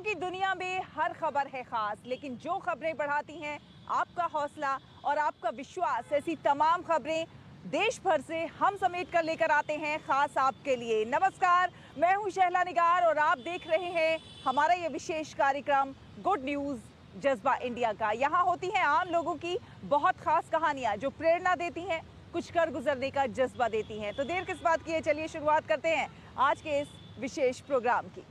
की दुनिया में हर खबर है खास, लेकिन जो खबरें बढ़ाती हैं आपका हौसला और आपका विश्वास, ऐसी तमाम खबरें देश भर से हम समेट कर लेकर आते हैं खास आपके लिए। नमस्कार, मैं हूं शहला निगार और आप देख रहे हैं हमारा ये विशेष कार्यक्रम गुड न्यूज जज्बा इंडिया का। यहाँ होती हैं आम लोगों की बहुत खास कहानियां जो प्रेरणा देती हैं, कुछ कर गुजरने का जज्बा देती हैं। तो देर किस बात की है, चलिए शुरुआत करते हैं आज के इस विशेष प्रोग्राम की।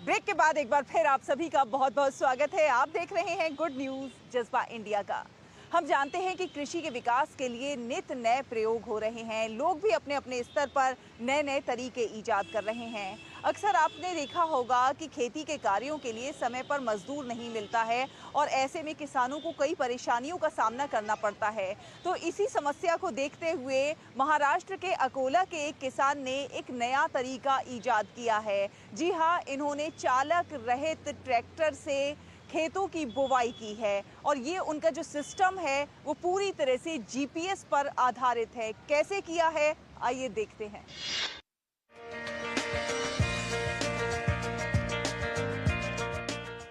ब्रेक के बाद एक बार फिर आप सभी का बहुत बहुत स्वागत है। आप देख रहे हैं गुड न्यूज जज्बा इंडिया का। हम जानते हैं कि कृषि के विकास के लिए नित नए प्रयोग हो रहे हैं। लोग भी अपने अपने स्तर पर नए नए तरीके ईजाद कर रहे हैं। अक्सर आपने देखा होगा कि खेती के कार्यों के लिए समय पर मजदूर नहीं मिलता है और ऐसे में किसानों को कई परेशानियों का सामना करना पड़ता है। तो इसी समस्या को देखते हुए महाराष्ट्र के अकोला के एक किसान ने एक नया तरीका ईजाद किया है। जी हाँ, इन्होंने चालक रहित ट्रैक्टर से खेतों की बुवाई की है और ये उनका जो सिस्टम है वो पूरी तरह से जीपीएस पर आधारित है। कैसे किया है, आइए देखते हैं।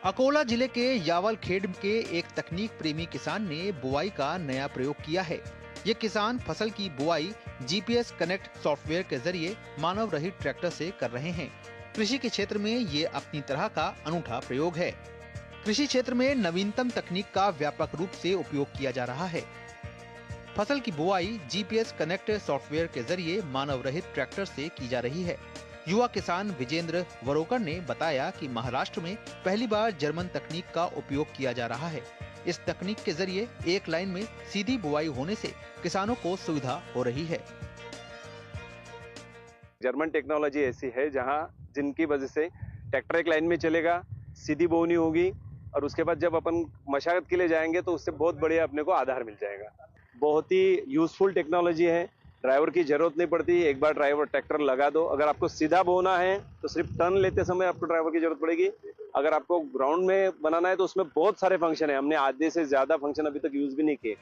अकोला जिले के यावलखेड़ के एक तकनीक प्रेमी किसान ने बुआई का नया प्रयोग किया है। ये किसान फसल की बुआई जीपीएस कनेक्ट सॉफ्टवेयर के जरिए मानव रहित ट्रैक्टर से कर रहे हैं। कृषि के क्षेत्र में ये अपनी तरह का अनूठा प्रयोग है। कृषि क्षेत्र में नवीनतम तकनीक का व्यापक रूप से उपयोग किया जा रहा है। फसल की बुआई जीपीएस कनेक्ट सॉफ्टवेयर के जरिए मानव रहित ट्रैक्टर से की जा रही है। युवा किसान विजेंद्र वरोकर ने बताया कि महाराष्ट्र में पहली बार जर्मन तकनीक का उपयोग किया जा रहा है। इस तकनीक के जरिए एक लाइन में सीधी बुआई होने से किसानों को सुविधा हो रही है। जर्मन टेक्नोलॉजी ऐसी है जिनकी वजह से ट्रैक्टर एक लाइन में चलेगा, सीधी बोनी होगी और उसके बाद जब अपन मशागत के लिए जाएंगे तो उससे बहुत बढ़िया अपने को आधार मिल जाएगा। बहुत ही यूजफुल टेक्नोलॉजी है। ड्राइवर की जरूरत नहीं पड़ती। एक बार ड्राइवर ट्रैक्टर लगा दो। अगर आपको सीधा बोना है तो सिर्फ टर्न लेते समय आपको ड्राइवर की जरूरत पड़ेगी। अगर आपको ग्राउंड में बनाना है तो उसमें बहुत सारे फंक्शन है। हमने आधे से ज्यादा फंक्शन अभी तक यूज भी नहीं किए।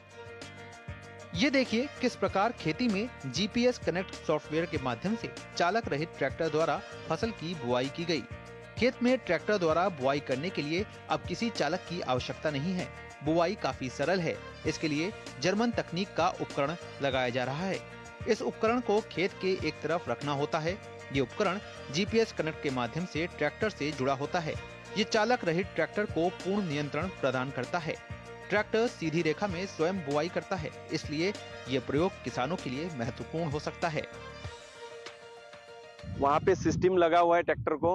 ये देखिए किस प्रकार खेती में जीपीएस कनेक्ट सॉफ्टवेयर के माध्यम से चालक रहित ट्रैक्टर द्वारा फसल की बुआई की गई। खेत में ट्रैक्टर द्वारा बुआई करने के लिए अब किसी चालक की आवश्यकता नहीं है। बुआई काफी सरल है। इसके लिए जर्मन तकनीक का उपकरण लगाया जा रहा है। इस उपकरण को खेत के एक तरफ रखना होता है। ये उपकरण जीपीएस कनेक्ट के माध्यम से ट्रैक्टर से जुड़ा होता है। ये चालक रहित ट्रैक्टर को पूर्ण नियंत्रण प्रदान करता है। ट्रैक्टर सीधी रेखा में स्वयं बुआई करता है, इसलिए ये प्रयोग किसानों के लिए महत्वपूर्ण हो सकता है। वहाँ पे सिस्टम लगा हुआ है ट्रैक्टर को।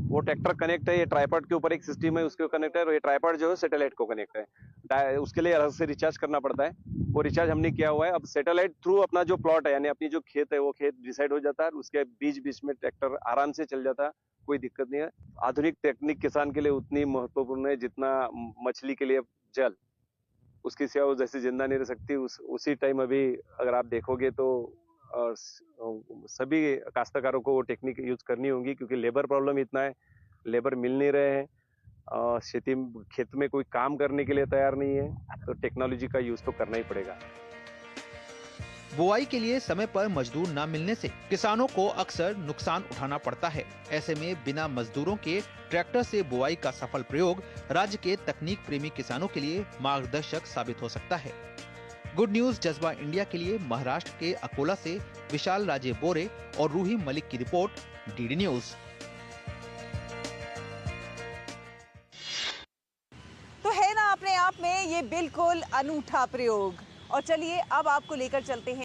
वो ट्रैक्टर कनेक्ट है। ये ट्राइपॉड के ऊपर एक सिस्टम है, उसके कनेक्ट है। और ये ट्राइपॉड जो है सैटेलाइट को कनेक्ट है। उसके लिए अलग से रिचार्ज करना पड़ता है। वो रिचार्ज हमने किया हुआ है। अब सैटेलाइट थ्रू अपना जो प्लॉट है यानी अपनी जो खेत है वो खेत डिसाइड हो जाता है। उसके बीच बीच में ट्रैक्टर आराम से चल जाता है, कोई दिक्कत नहीं है। आधुनिक टेक्निक किसान के लिए उतनी महत्वपूर्ण है जितना मछली के लिए जल। उसकी सेवा जैसे जिंदा नहीं रह सकती, उसी टाइम अभी अगर आप देखोगे तो और सभी काश्तकारों को वो टेक्निक यूज करनी होगी, क्योंकि लेबर प्रॉब्लम इतना है, लेबर मिल नहीं रहे हैं। खेत में कोई काम करने के लिए तैयार नहीं है, तो टेक्नोलॉजी का यूज तो करना ही पड़ेगा। बुआई के लिए समय पर मजदूर न मिलने से किसानों को अक्सर नुकसान उठाना पड़ता है। ऐसे में बिना मजदूरों के ट्रैक्टर से बुआई का सफल प्रयोग राज्य के तकनीक प्रेमी किसानों के लिए मार्गदर्शक साबित हो सकता है। गुड न्यूज जज्बा इंडिया के लिए महाराष्ट्र के अकोला से विशाल राजे बोरे और रूही मलिक की रिपोर्ट, डीडी न्यूज। तो है ना अपने आप में ये बिल्कुल अनूठा प्रयोग। और चलिए अब आपको लेकर चलते हैं